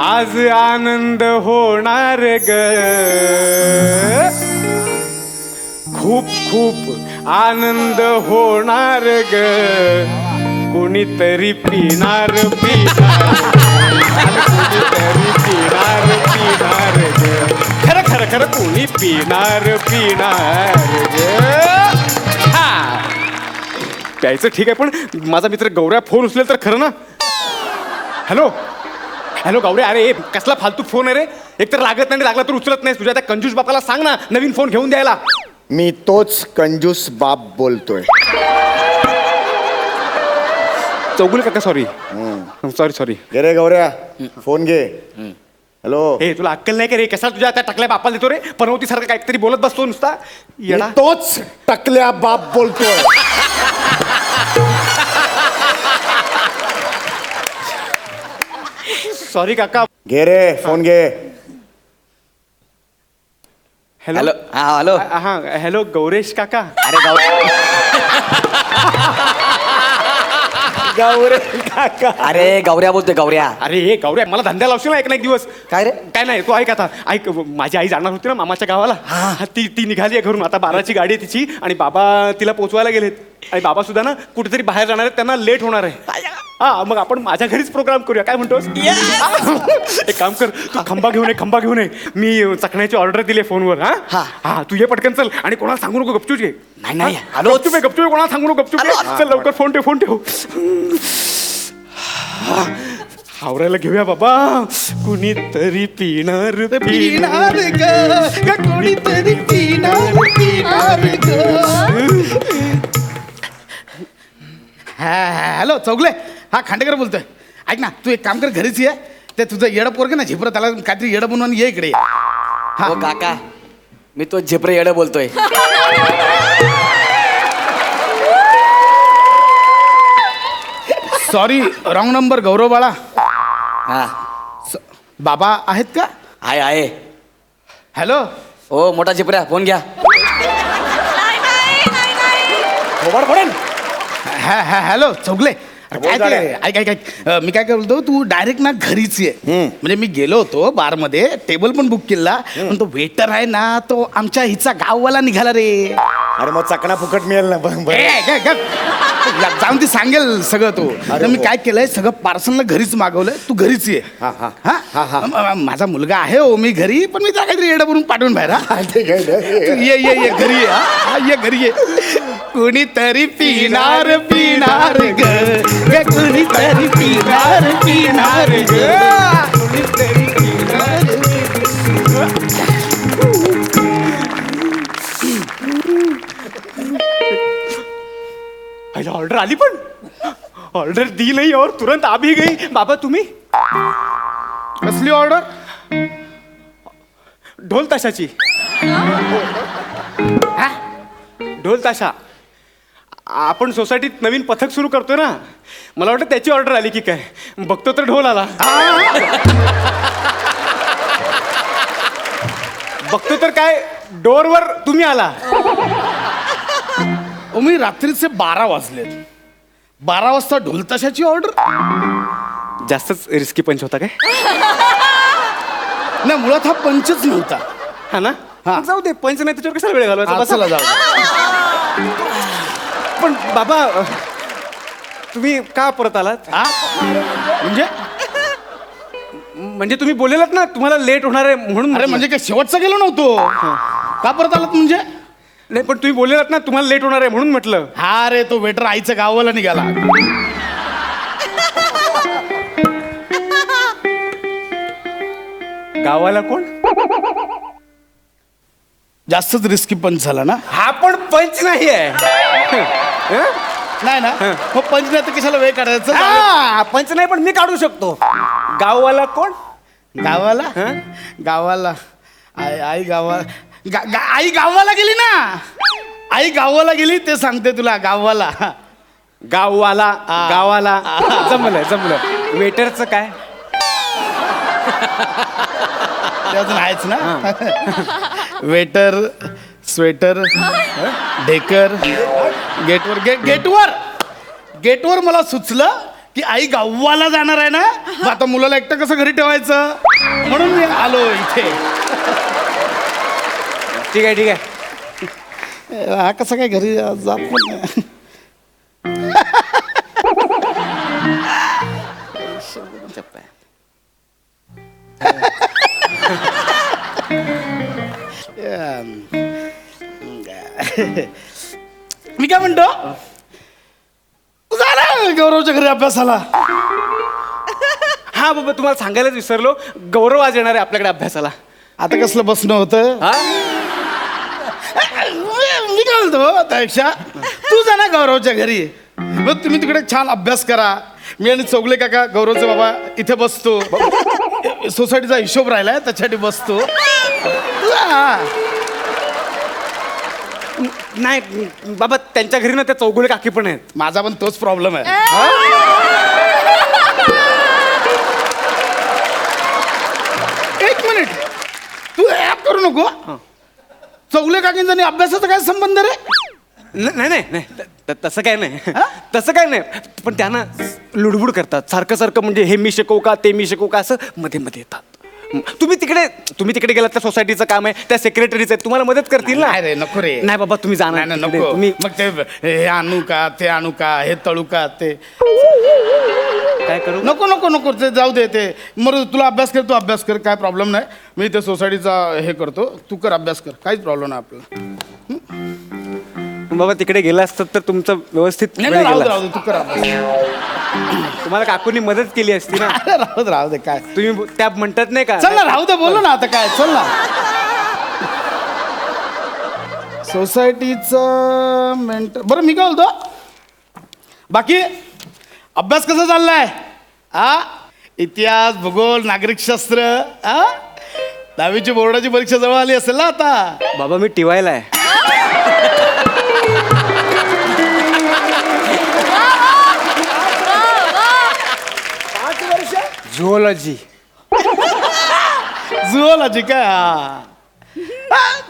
आज आनंद होणार ग, खूप खूप आनंद होणार ग, कोणीतरी पिणार पिणार, कोणीतरी पिणार पिणार ग, खरं खरं खरं कोणी पिणार पिणार ग. प्यायचं ठीक आहे, पण माझा मित्र गौऱ्या फोन उचलेल तर खरं ना. हॅलो हॅलो गौऱ्या, अरे कसला फालतू फोन आहे रे, एकतर लागत नाही, लागला तर उचलत नाही. तुझ्या त्या कंजूस बापाला सांग ना नवीन फोन घेऊन द्यायला. मी तोच कंजूस बाप बोलतोय. चौगुले काका, सॉरी सॉरी सॉरी. घे रे गौऱ्या, फोन घे. हॅलो. हे तुला अक्कल नाही का रे, कसा तुझ्या त्या टकल्या बापाला देतो रे, पनवती सारखं काहीतरी बोलत बसतो नुसता येडा. मी तोच टकल्या बाप बोलतोय. सॉरी काका. घे रे फोन घे. हॅलो. हा हॅलो. हा हॅलो गौरेश काका. अरे गौरे काका. अरे गौऱ्या बोलतोय गौऱ्या. अरे हे गौऱ्या, मला धंद्या लावशील ना एक दिवस. काय रे? काय नाही, तू ऐक आता, ऐक. माझी आई जाणार होती ना मामाच्या गावाला. ती निघाली आहे घरून, आता 12ची गाडी आहे तिची, आणि बाबा तिला पोचवायला गेलेत. आणि बाबा सुद्धा ना कुठेतरी बाहेर जाणार आहेत, त्यांना लेट होणार आहे. हा, मग आपण माझ्या घरीच प्रोग्राम करूया, काय म्हणतोस? एक काम कर, तू खंबा घेऊन ये. मी चकण्याची ऑर्डर दिली फोनवर. हा तू ये पटकन, चल. आणि कोणाला सांगू नको, गपचूप ये. नाही हॅलो. गपचूप कोणाला सांगू नको, गपचूप ये. चल लवकर, फोन ठेव. हावरायला घेऊया बाबा. कुणीतरी पिणार पिणार ग, कुणीतरी पिणार ग. हॅलो चौगले, हा खांडेकर बोलतोय. ऐक ना, तू एक काम कर, घरीच ये. ते तुझं येडं पोरग ना झिपर, त्याला काहीतरी येडं बनवून ये इकडे. हो काका, मी तो झेपरे येडं बोलतोय. Sorry, wrong number. गौरव बाळा. हा बाबा आहेत का? आहे. हॅलो. हो मोठा झेपऱ्या, फोन घ्या. हॅलो चौगले. काय ते, ऐक. मी काय बोलतो, तू डायरेक्ट ना घरीच ये. म्हणजे मी गेलो होतो बार मध्ये, टेबल पण बुक केला, पण तो वेटर आहे ना, तो आमच्या हिचा गाववाला निघाला रे. अरे मग चकना फुकट मिळेल ना. जाऊन ती सांगेल सगळं तो. तर मी काय केलंय, सगळं पार्सलला घरीच मागवलंय, तू घरीच ये. माझा मुलगा आहे हो, मी घरी, पण मी त्याला काहीतरी येडं बनवून पाठवून बाहेर. ये घरी ये, घरी ये. कुणीतरी पिणार ग, कुणीतरी पिणार ग, कुणीतरी पिणार. ऑर्डर आली, पण ऑर्डर दी नाही और तुरंत आ भी गई. बाबा तुम्ही कसली ऑर्डर? ढोल ताशाची. ढोल ताशा. आपण सोसायटीत नवीन पथक सुरू करतोय ना, मला वाटतं त्याची ऑर्डर आली की काय. बघतो तर ढोल आला. बघतो तर काय, डोरवर तुम्ही आला. मी रात्रीचे 12 वाजलेत. 12 वाजता ढोल ताशाची ऑर्डर. जास्तच रिस्की पंच होता काय? नाही, मुळात हा पंचच नव्हता. हा ना. हा. जाऊ दे, पंच नाही त्याच्यावर कसा वेळ घालवायचा. चला जाऊ. पण बाबा तुम्ही का परत आलात? म्हणजे तुम्ही बोललेलात ना तुम्हाला लेट होणार आहे म्हणून. अरे म्हणजे काय शेवटचा गेलो नव्हतो. का परत आलात म्हणजे? नाही, पण तुम्ही बोललेलात ना तुम्हाला लेट होणार आहे म्हणून म्हटलं. हा रे, तो वेटर आईच्या गावाला निघाला. गावाला कोण? जास्तच रिस्की पंच झाला ना. हा पण पंच नाही आहे. नाही ना, मग पंच नाही तर कशाला वेळ काढायचं. पंच नाही, पण मी काढू शकतो. गाववाला कोण? गावाला आई गावाला गेली ना. आई गावाला गेली, ते सांगते तुला. गावाला जमलं. वेटरचं काय? ते अजून आहेच ना. वेटर, स्वेटर, ढेकर. गेटवर मला सुचलं की आई गावाला जाणार आहे ना, मग आता मुलाला एकटं कसं घरी ठेवायचं, म्हणून मी आलो इथे. ठीक आहे ठीक आहे. हा कसं काय घरी जात पण नाही. मी काय म्हणतो, झाला गौरवच्या घरी अभ्यासाला. हा बाबा तुम्हाला सांगायलाच विसरलो, गौरव आज येणार आहे आपल्याकडे अभ्यासाला. आता कसलं बसणं होतं. हा मी काय म्हणतो, त्यापेक्षा तू जा ना गौरवच्या घरी, मग तुम्ही तिकडे छान अभ्यास करा. मी आणि चौगले काका गौरवचे बाबा इथे बसतो. सोसायटीचा हिशोब राहिलाय त्याच्यासाठी बसतो. जा. नाही बाबा, त्यांच्या घरी ना त्या चौगुले काकी पण आहेत. माझा पण तोच प्रॉब्लेम आहे. एक मिनिट, तू ऍप करू नको. चौगले काकींचा आणि अभ्यासाचा काय संबंध रे? नाही नाही नाही, तसं काय नाही. तसं काय नाही, पण त्यांना लुडबुड करतात सारखं सारखं, म्हणजे हे मी शिकवू का ते मी शिकवू का असं मध्ये मध्ये येतात. तुम्ही तिकडे गेलात, त्या सोसायटीचं काम आहे, त्या सेक्रेटरीचं आहे, तुम्हाला मदत करतील ना. नाही रे, नको रे. नाही बाबा तुम्ही जाणार नाही, तिकडे. नको. तुम्ही मग ते हे आणू का ते आणू का हे तळू का ते काय करू? नको नको नको, ते जाऊ दे. ते मग तुला अभ्यास कर, तू अभ्यास कर, काय प्रॉब्लेम नाही. मी ते सोसायटीचा हे करतो, तू कर अभ्यास कर, काहीच प्रॉब्लेम नाही आपल्याला. बाबा तिकडे गेला असतात तर तुमचं व्यवस्थित नाही वेळ नाही, राहू दे गेला. राहू दे, तू कर अभ्यास. तुम्हाला काकूंनी मदत केली असती ना. राहू दे काय. तुम्ही त्या म्हणतात नाही का, चल ना, राहू दे, बोलू ना आता काय. चल ना. सोसायटीचं मेंटर. बरं मी काय बोलतो, बाकी अभ्यास कसा चाललाय? इतिहास, भूगोल, नागरिकशास्त्र. 10वीची बोर्डाची परीक्षा जवळ आली असेल ना आता. बाबा मी टिवायला आहे. झुओलॉजी. झुओलॉजी काय?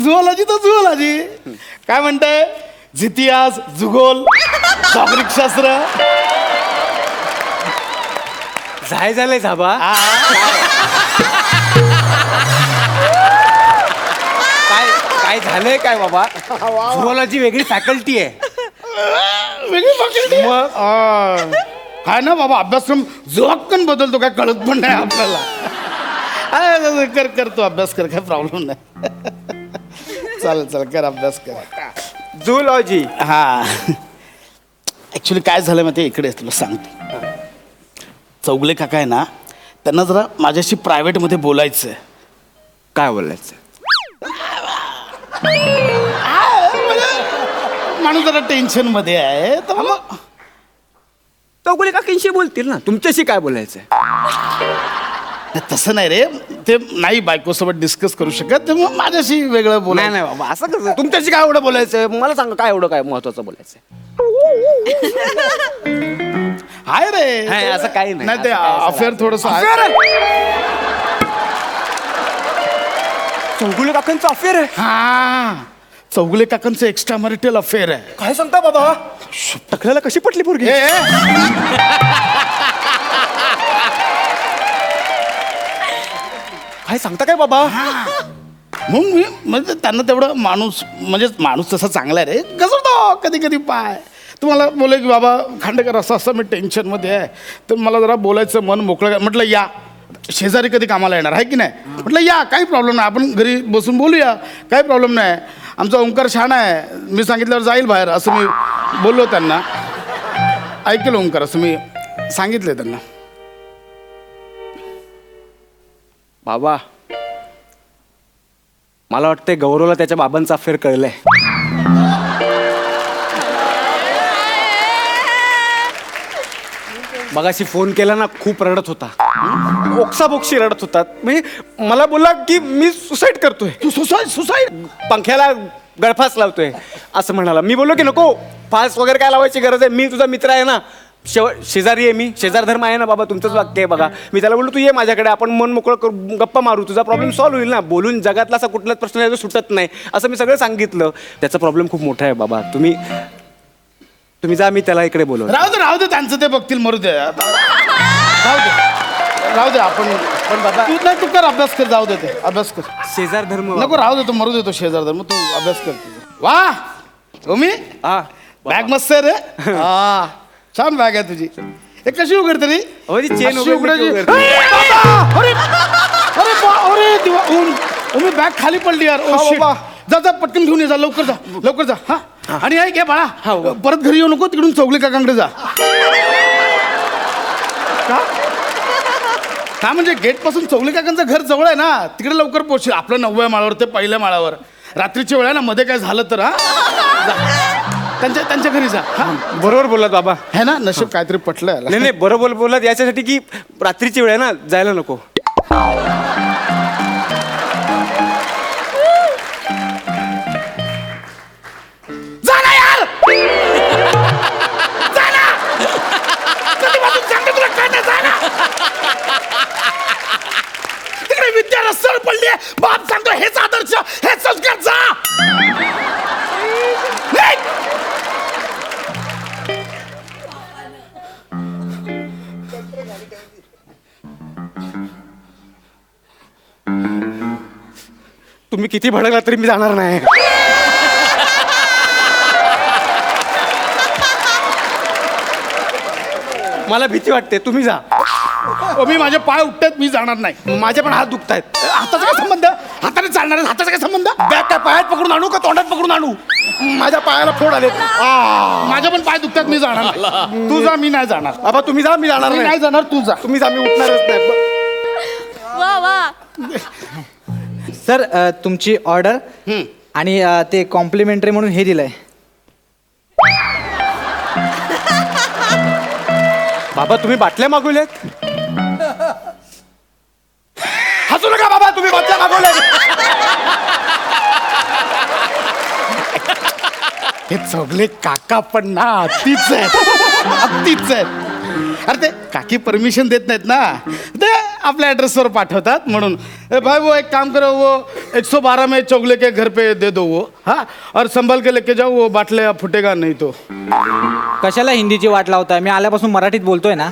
झुओलॉजी तर झुओलॉजी. काय म्हणताय? इतिहास, भूगोल, नागरिकशास्त्र. झालंय झाबा. काय झालंय काय बाबा? झुओलॉजी वेगळी फॅकल्टी आहे. वेगळी faculty आहे? काय ना बाबा, अभ्यासक्रम जोहक्कन बदलतो, काय कळत पण नाही आपल्याला. कर कर, तू अभ्यास कर, काय प्रॉब्लेम नाही. चालेल चल, कर अभ्यास कर. झुओलॉजी. हा ऍक्च्युली काय झालं माहिती, इकडे तुला सांगतो. चौगले काका आहे ना, त्यांना जरा माझ्याशी प्रायव्हेटमध्ये बोलायचं आहे. काय बोलायचं? माणूस जरा टेन्शन मध्ये आहे, तर मग चौगुले काकींशी बोलतील ना, तुमच्याशी काय बोलायचं? तसं नाही रे, ते नाही बायकोसोबत डिस्कस करू शकत, ते मग माझ्याशी वेगळं बोला. नाही नाही बाबा, असं कसं? तुमच्याशी काय एवढं बोलायचंय? मला सांगा, काय एवढं काय महत्वाचं बोलायचंय? हाय रे. नाही, असं काही नाही. नाही, ते असं काय अफेअर थोडस. चौगुले काकांचं अफेअर आहे? हा, चौगुले काकांचं एक्स्ट्रा मॅरिटल अफेअर आहे. काय सांगता बाबा? टकल्याला कशी पटली पोरगी? काय सांगता काय बाबा? मग मी म्हणजे त्यांना तेवढं माणूस तसा चांगला आहे रे, घसरतो कधी कधी पाय. तुम्हाला बोले की बाबा खांडेकर असं मी टेन्शनमध्ये आहे, तर मला जरा बोलायचं मन मोकळं. म्हटलं या, शेजारी कधी कामाला येणार आहे की नाही. म्हटलं या, काही प्रॉब्लेम नाही, आपण घरी बसून बोलूया, काही प्रॉब्लेम नाही. आमचा ओंकार शहाणा आहे, मी सांगितल्यावर जाईल बाहेर, असं मी बोललो त्यांना. ऐकलं ओंकार, असं मी सांगितलं त्यांना. बाबा मला वाटतंय गौरवला त्याच्या बाबांचा अफेअर कळलंय. मगाशी फोन केला ना, खूप रडत होता, ओक्साबोक्शी रडत होता. म्हणजे मला बोलला की मी सुसाईड करतोय. तू सुसाईड पंख्याला गळफास लावतोय असं म्हणाला. मी बोललो की नको, फास वगैरे काय लावायची गरज आहे, मी तुझा मित्र आहे ना, शेजारी आहे मी, शेजार धर्म आहे ना बाबा, तुमचंच वाक्य आहे बघा. मी त्याला बोललो तू ये माझ्याकडे, आपण मन मोकळं करू, गप्पा मारू, तुझा प्रॉब्लेम सॉल्व्ह होईल ना. बोलून जगातला असा कुठलाच प्रश्न आहे जो सुटत नाही, असं मी सगळं सांगितलं. त्याचा प्रॉब्लेम खूप मोठा आहे बाबा. तुम्ही जा, मी त्याला इकडे बोलव. राहू दे त्यांचं ते बघतील, मरू दे आता. राहू दे आपण. पण बाबा तू नाही, तू कर अभ्यास कर, जाऊ दे ते अभ्यास कर. शेजार धर्म नको, राहू दे, तो मरू देतो शेजार मग तू अभ्यास कर. वा ओमी, हा बॅग मस्त आहे रे. हा छान बॅग आहे तुझी. हे कशी उघडते रे? अहो, ती चेन अशी उघडली की उघडायची. उघडते. अरे बाबा! अरे देवा, ओमी बॅग खाली पडली यार. Oh shit. जा पटकन घेऊन ये, जा लवकर जा. हा आणि ऐक हे बाळा, परत घरी येऊ नको, तिकडून चौगले काकांकडे जा. का म्हणजे गेट पासून चौगले काकांचं घर जवळ आहे ना, तिकडे लवकर पोहोचशील. आपलं 9व्या माळावर, ते पहिल्या माळावर. रात्रीची वेळ आहे ना, मध्ये काय झालं तर त्यांच्या घरी जा. बरोबर बोललात बाबा. है ना, नशीब काहीतरी पटलं. नाही बरोबर बोललात, याच्यासाठी की रात्रीची वेळ आहे ना, जायला नको. जा ना यार, जा ना. कधीपासून सांगतो तुला, काय नाही, जा ना. तिकडे विद्या रस्त्यावर पडली आहे. बाप सांगतो हेच आदर्श, हेच संस्कार. जा निघ. तुम्ही किती भडकला तरी मी जाणार नाही. मला भीती वाटते, तुम्ही जा. मी माझे पाय उठतात, मी जाणार नाही. माझे पण हात दुखतायत. हाताचा काय संबंध? हाताने चालणार आहे, हाताचा काय संबंध? बॅग काय पायात पकडून आणू का तोंडात पकडून आणू? माझ्या पायाला फोड आले. माझे पण पाय दुखतात, मी जाणार नाही. तू जा, मी नाही जाणार. बाबा तुम्ही जा, मी जाणार मी नाही. नाही जाणार, तू जा. तुम्ही जा, मी उठणारच नाही. वा वा. सर तुमची ऑर्डर आणि ते कॉम्प्लिमेंटरी म्हणून हे दिलंय. बाबा तुम्ही बाटल्या मागवल्यात? हसू नका बाबा, तुम्ही बाटल्या मागवल्यात. हे चौगले काका पण ना अतिच आहेत. अरे ते काकी परमिशन देत नाहीत ना, ते आपल्या ॲड्रेसवर पाठवतात म्हणून. ए भाई वो एक काम करो, वो 112 में चौगले के घर पे दे दो वो. हाँ, और संभल के लेके जाओ, वो बाटले फुटेगा नहीं तो. कशाला हिंदीची वाट लावताय? मी आल्यापासून मराठीत बोलतोय ना.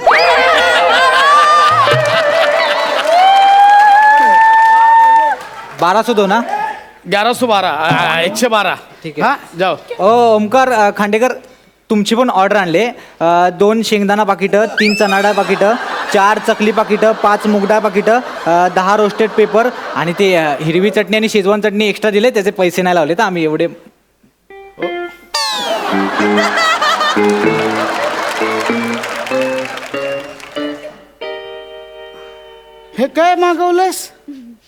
1202 ना. 1112 112. ठीक आहे. हाँ जाओ. ओ ओमकार खांडेकर, तुमची पण ऑर्डर आणले. 2 शेंगदाणा पाकिटं, 3 चणाडा पाकिटं, 4 चकली पाकिटं, 5 मुगडाळ पाकिटं, 10 रोस्टेड पेपर आणि ते हिरवी चटणी आणि शेजवान चटणी एक्स्ट्रा दिले, त्याचे पैसे नाही लावले तर आम्ही एवढे. हे काय मागवलंस?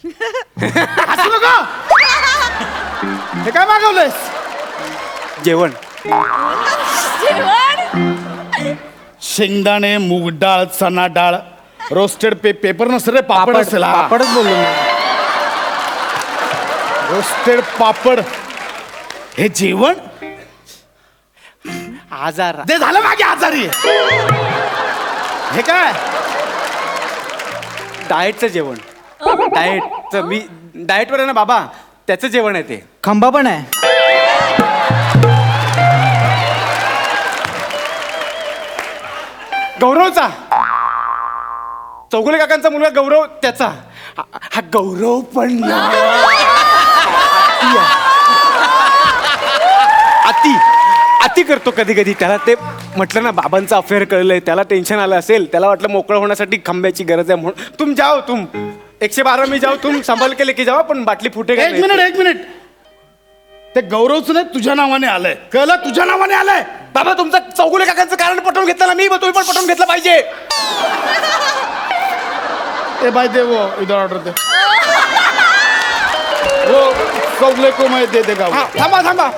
हसू नका. हे काय मागवलंस? जेवण. शेंगदाणे, मूग डाळ, चना डाळ, रोस्टेड पेपर नसतं रे, पापड असेल. पापडच बोललो मी. रोस्टेड पापड, हे जेवण? आजार. ते झालं मागे आजारी. हे काय? डाएटचं जेवण. डाएटचं, मी डाएटवर आहे ना बाबा, त्याचं जेवण आहे ते. खंबा पण आहे. गौरवचा, चौगुले काकांचा मुलगा गौरव, त्याचा. हा गौरव पण ना. अति करतो कधी कधी. त्याला ते म्हटलं ना, बाबांचं अफेअर कळलंय, त्याला टेन्शन आलं असेल, त्याला वाटलं मोकळं होण्यासाठी खंब्याची गरज आहे म्हणून. तुम जाओ, तुम 112 मी जाऊ, तुम संभाल के लेके जाओ, पण बाटली फुटे. एक मिनिट. ते गौरवचं नाही, तुझ्या नावाने आलंय. कळलं? तुझ्या नावाने आलंय. बाबा तुमचं चौगुले काकांचं कारण पटवून घेतलं ना मी, तुम्ही पण पटवून घेतलं पाहिजे. ए भाई दे वो इधर ऑर्डर दे. वो चौगले को मैं दे देगा. हाँ, थांबा.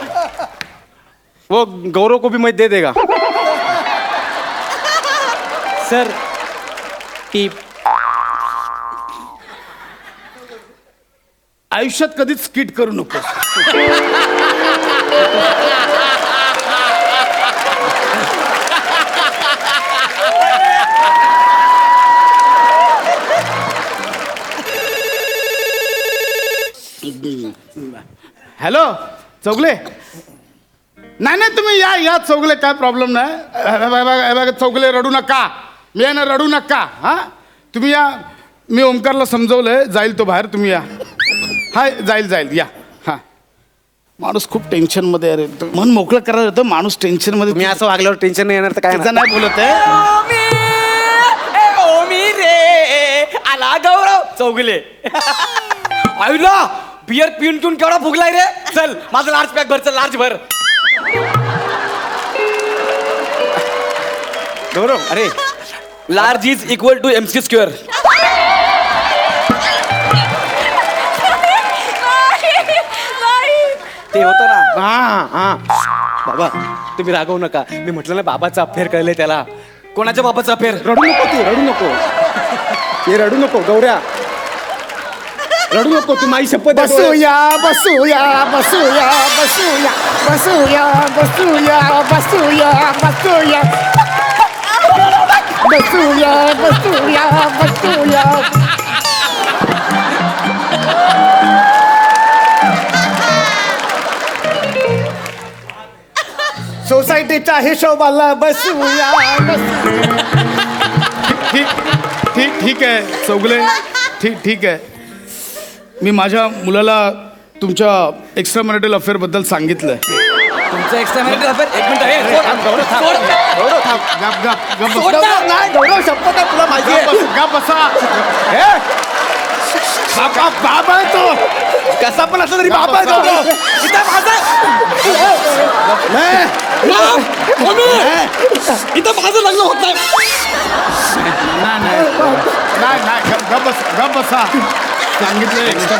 वो गौरव को भी मैं दे देगा. सर टीप. आयुष्यात कधीच स्किट करू नको. हॅलो चौगले, नाही नाही तुम्ही या चौगले, काय प्रॉब्लेम नाही. हे बघा, चौगले रडू नका, मी आहे ना, रडू नका. हा तुम्ही या, मी ओमकारला समजवलंय, जाईल तो बाहेर, तुम्ही या. हाय, जाईल या. हा माणूस खूप टेन्शन मध्ये अरे, मन मोकळं करायला होतं, माणूस टेन्शन मध्ये. मी असं वागल्यावर टेन्शन नाही येणार तर काय त्याचं नाही बोलत आहे. ओमी रे आला गौरव चौगले. आईला बियर पिऊन पिऊन केवढा फुगलाय रे. चल माझं लार्ज पॅक भर, चल लार्ज भर. गौरव, अरे large is equal to MC square. ते होतं ना. हा बाबा तुम्ही रागवू नका. मी म्हटलं ना बाबाचा अफेअर कळलंय त्याला. कोणाच्या बापाचा अफेअर? रडू नको तू, रडू नको. हे रडू नको गौऱ्या, रडू नको तू. माझी शपथ आहे. बसूया बसूया बसूया बसूया बसूया बसूया बसूया बसूया बसूया बसूया बसूया. सोसायटीच्या हिशोबाला बसूया बसूया. ठीक आहे चौगले, ठीक आहे. मी माझ्या मुलाला तुमच्या एक्स्ट्रा मॅरिटल अफेअर बद्दल सांगितलंय. तुमचं एक्स्ट्रा मॅरिटल अफेअर? एक मिनिट, ए, सोड. गौरव थांब. गौरव थांब. गप सोड बस. ना. नाही गौरव, शपथ आहे तुला माहिती आहे. गप बसा. बाबा आहे तो. कसा पण असला तरी बाबा आहे गौरव. इथं माझं इथं माझं लग्न होत नाही. नाही गप बसा. सांगितलं एक्स्ट्रा